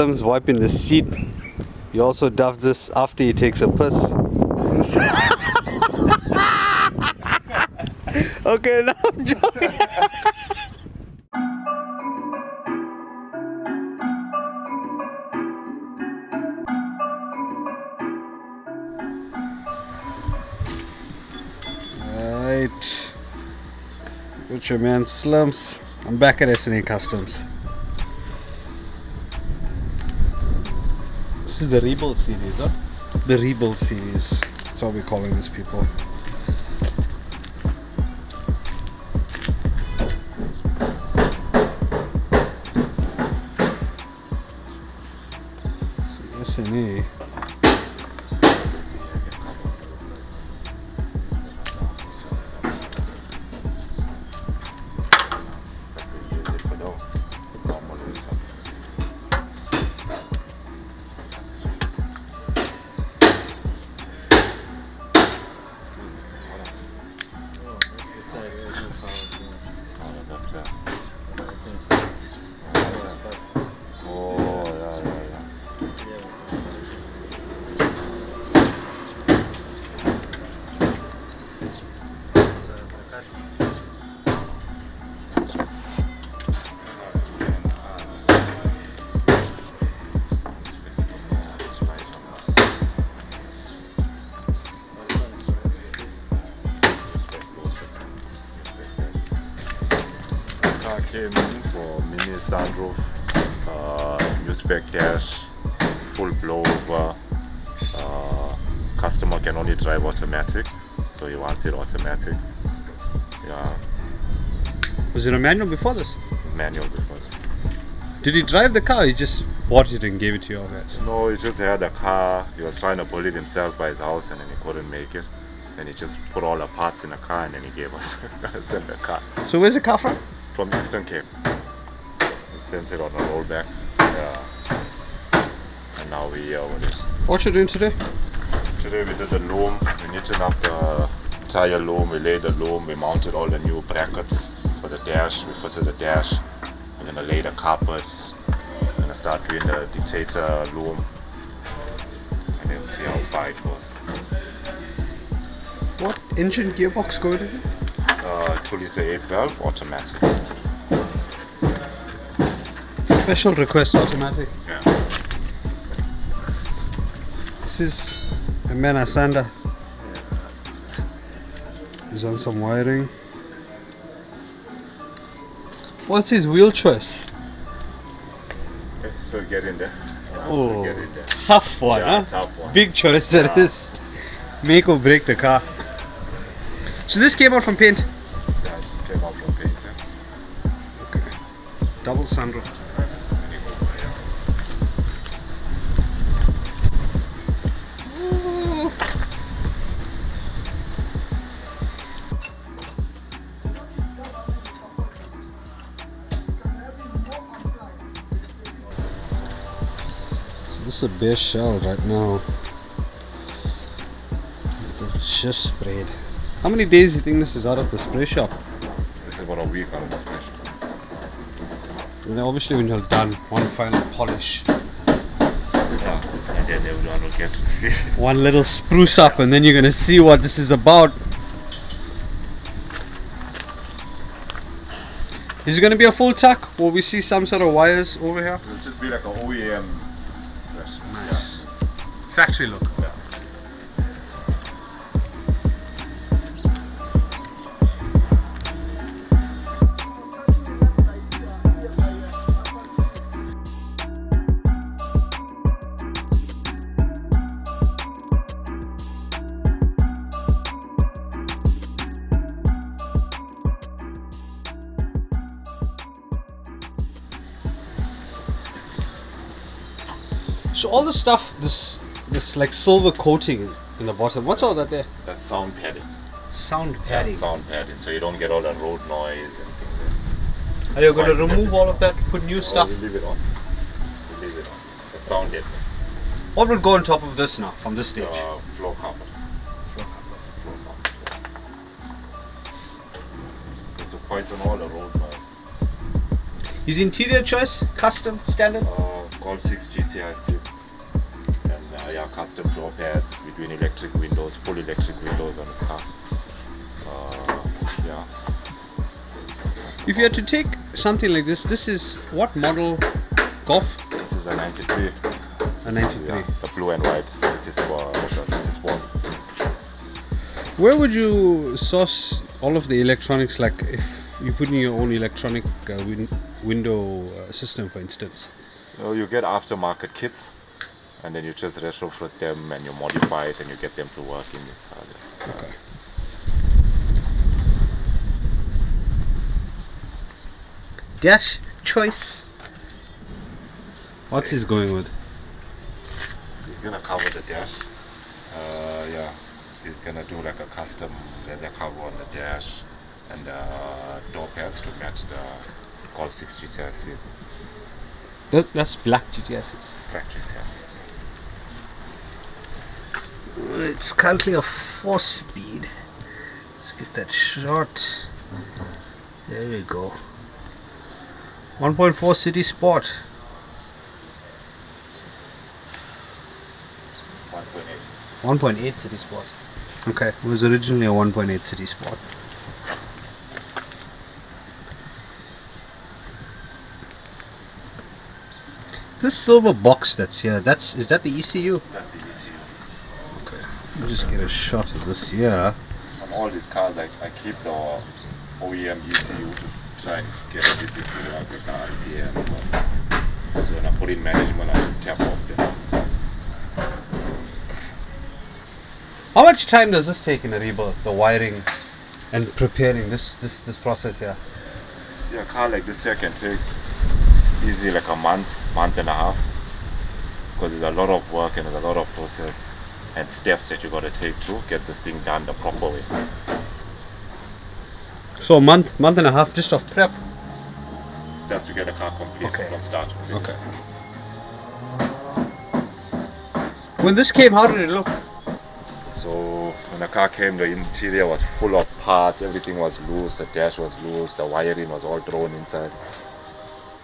Wiping the seat. He also does this after he takes a piss. Okay, now I'm joking. Right. Good your man Slumps. I'm back at S&A Customs. This is the Rebuild series, huh? The Rebuild series. That's what we're calling these people. S&A. Came in for mini sunroof, new spec dash, full blowover. Customer can only drive automatic, so he wants it automatic. Yeah. Was it a manual before this? Manual before. Did he drive the car or he just bought it and gave it to you guys? No, he just had a car. He was trying to pull it himself by his house and then he couldn't make it. And he just put all the parts in the car and then he gave us the car. So where's the car from? From Eastern Cape. He sends it on a rollback. Yeah. And now we're here with it. What you doing today? Today we did the loom. We knitted up the tire loom. We laid the loom. We mounted all the new brackets for the dash. We fitted the dash. We're gonna lay the carpets. We're gonna start doing the dictator loom. And then see how far it goes. What engine gearbox going in? 2 liter 8 valve automatic. Special request automatic. Yeah. This is a man Asanda. He's on some wiring. What's his wheel choice? Okay, so get in there. Oh, get in there. tough one, Yeah, huh? tough one. Big choice that is. Make or break the car. So this came out from paint? Yeah, it just came out from paint. Yeah. Okay. Double sunroof. So this is a bare shell right now. It's just sprayed. How many days do you think this is out of the spray shop? This is about a week out of this mission. And then obviously when you're done, one final polish. Yeah, and then everyone will get to see. One little spruce up and then you're gonna see what this is about. Is it gonna be a full tuck? Will we see some sort of wires over here? It'll just be like an OEM version. Nice. Factory look. Yeah. So all the stuff, this like silver coating in the bottom, what's all that there? That's sound padding. Sound Yeah, padding. sound padding, so you don't get all the road noise and things. Are you going to remove all of that, put new Oh, stuff? we leave it on. We leave it on. That's sound deadening. What will go on top of this now, from this stage? Floor carpet. Floor cover. Floor carpet. There's a point on all the road noise. His interior choice, custom, standard? all 6 GTI seats. And yeah, custom door pads. We're doing electric windows, full electric windows on the car. Yeah. If you had to take something like this is what model Golf? This is a 93. A 93. Yeah, the blue and white Citi Sport. Citi Sport. Where would you source all of the electronics, like if you put in your own electronic window system, for instance? So you get aftermarket kits and then you just retrofit them and you modify it and you get them to work in this car. Okay. Dash choice. What's he going with? He's gonna cover the dash. Yeah, he's gonna do like a custom leather cover on the dash and door pads to match the Golf 6 GTI seats. That's black GTI seats. Black GTI seats. It's currently a 4-speed. Let's get that shot. There we go. 1.4 Citi Sport. 1.8. 1.8 Citi Sport. Okay, it was originally a 1.8 Citi Sport. This silver box that's here, is that the ECU? That's the ECU. Okay, let me just get a shot of this here. On all these cars, I keep the OEM ECU to try and get everything to work with the RPM. So when I put in management, I just tap off them. How much time does this take in a rebuild? The wiring and preparing this process here? See, a car like this here can take easy like a month and a half, because there's a lot of work and there's a lot of process and steps that you got to take to get this thing done the proper way. So a month and a half just of prep? Just to get a car complete from start to finish. Okay. When this came, how did it look? So when the car came, the interior was full of parts, everything was loose, the dash was loose, the wiring was all thrown inside.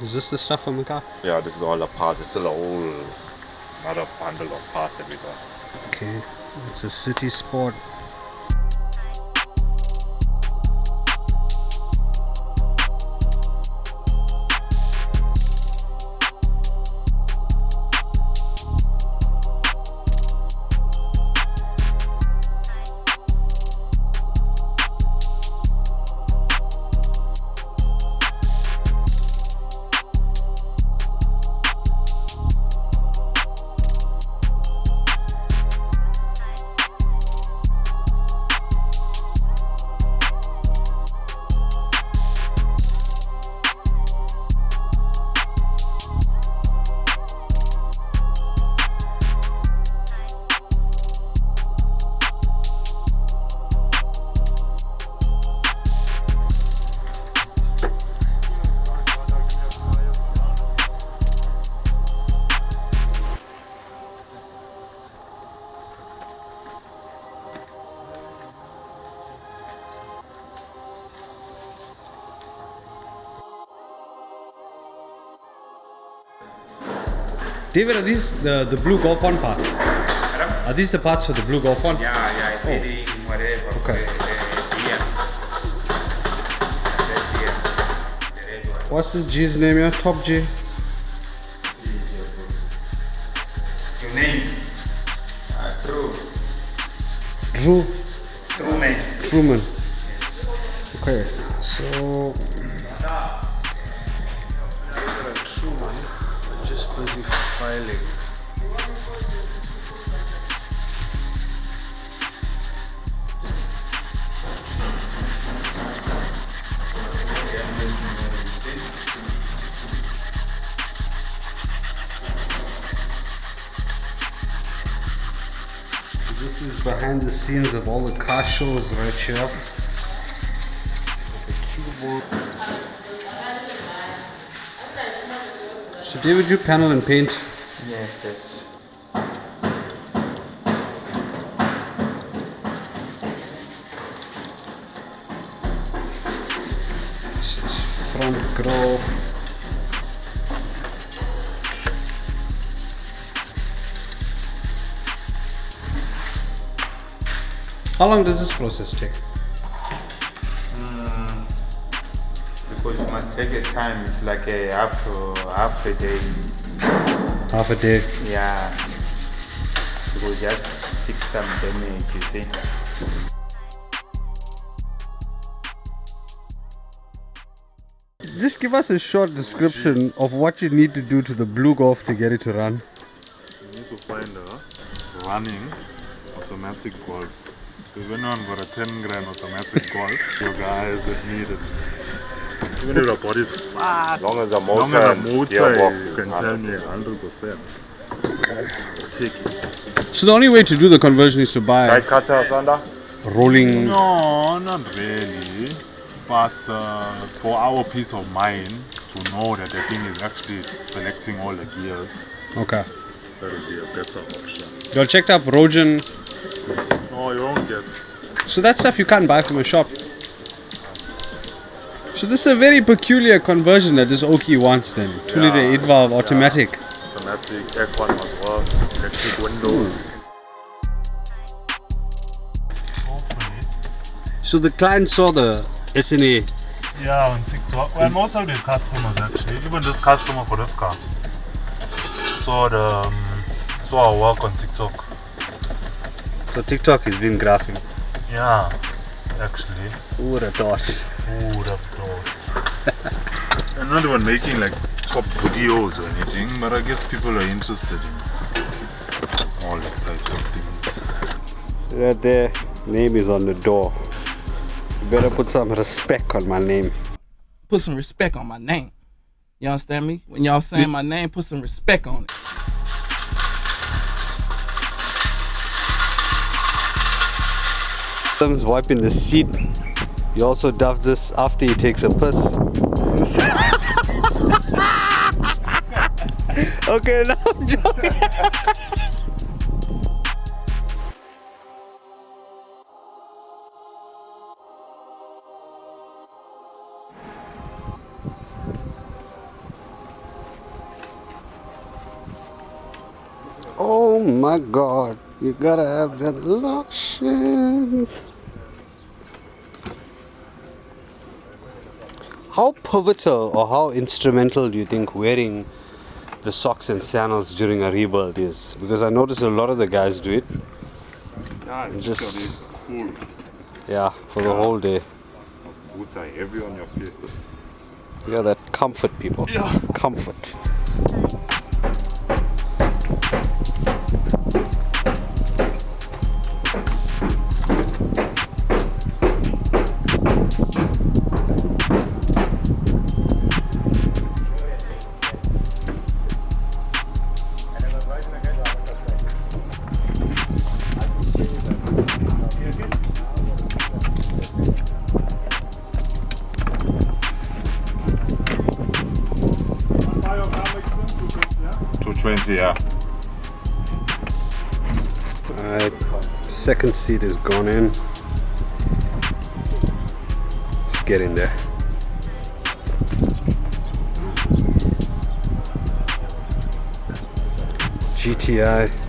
Is this the stuff from the car? Yeah, this is all the parts. It's still a whole another bundle of parts that we got. Okay, it's a Citi Sport. David, are these the blue Golf 1 parts? Are these the parts for the blue Golf 1? Yeah, it's leading whatever. Okay. What's this G's name here? Top G? Your name? True. Drew? Truman. Truman. Okay, so... Truman. Just busy filing. This is behind the scenes of all the car shows right here. The keyboard. So David, you panel and paint? Yes. This is front grille. How long does this process take? Because you must take a time, it's like a half a day. Half a day. Yeah. Because just fix some damage, you see. Just give us a short description of what you need to do to the Blue Golf to get it to run. You need to find a running automatic golf. If anyone got a 10 grand automatic golf, your guys that need it. Even if the body's fat, Long as the long motor as and the motor, gearbox you is can tell me 100%. 100%. Take it. So the only way to do the conversion is to buy Side cutter, Thunder? rolling. No, not really. But for our peace of mind, to know that the thing is actually selecting all the gears, Okay. that would be a better option. You all checked up Rogen. No, you won't get. So that stuff you can't buy from a shop. So this is a very peculiar conversion that this Oki wants then. 2-liter 8-valve automatic. Automatic, aircon as well, electric windows. Hopefully. So the client saw the S&A. Yeah, on TikTok. Well, most of these customers actually, even this customer for this car, saw our work on TikTok. So TikTok is been graphing. Yeah, actually. Who would have thought? Who would have thought? I'm not even making like top videos or anything, but I guess people are interested in all that types of things. Right there, name is on the door. You better put some respect on my name. Put some respect on my name. You understand me? When y'all saying my name, put some respect on it. Adam's wiping the seat. He also does this after he takes a piss. Okay, now I'm joking. Oh my God, you gotta have that lotion. How pivotal or how instrumental do you think wearing the socks and sandals during a rebuild is? Because I notice a lot of the guys do it. Yeah, it's just cool. Yeah, for the whole day. Boots are heavy on your feet. Yeah, that comfort, people. Yeah. Comfort. Yeah. Alright, second seat is gone in. Let's get in there. GTI